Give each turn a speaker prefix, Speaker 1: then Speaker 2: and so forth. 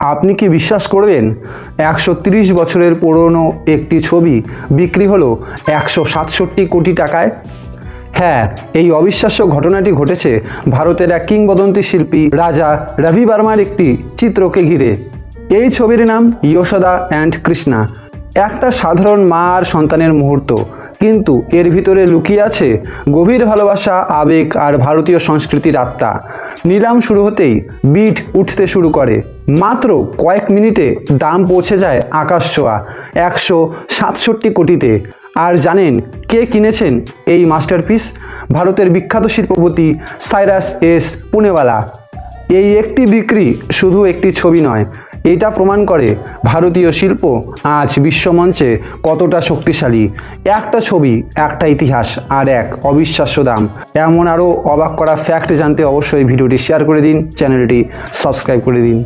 Speaker 1: আপনি কি বিশ্বাস করবেন 130 বছরের পুরনো একটি ছবি বিক্রি হলো 167 কোটি টাকায়। হ্যাঁ, এই অবিশ্বাস্য ঘটনাটি ঘটেছে ভারতের এক কিংবদন্তি শিল্পী রাজা রবি বর্মার একটি চিত্রকে ঘিরে। এই ছবির নাম যশোদা অ্যান্ড কৃষ্ণা। একটা সাধারণ মা আর সন্তানের মুহূর্ত, কিন্তু এর ভিতরে লুকিয়ে আছে গভীর ভালোবাসা, আবেগ আর ভারতীয় সংস্কৃতির আত্মা। নিলাম শুরু হতেই বিট উঠতে শুরু করে। মাত্র কয়েক মিনিটে দাম পৌঁছে যায় আকাশ ছোঁয়া 167 কোটিতে। আর জানেন কে কিনেছেন এই মাস্টারপিস? ভারতের বিখ্যাত শিল্পপতি সাইরাস এস পুনেওয়ালা। এই একটি বিক্রি শুধু একটি ছবি নয়, এটা প্রমাণ করে ভারতীয় শিল্প আজ বিশ্বমঞ্চে কতটা শক্তিশালী। একটা ছবি, একটা ইতিহাস আর এক অবিশ্বাস্য দাম। এমন আরও অবাক করা ফ্যাক্ট জানতে অবশ্যই ভিডিওটি শেয়ার করে দিন, চ্যানেলটি সাবস্ক্রাইব করে দিন।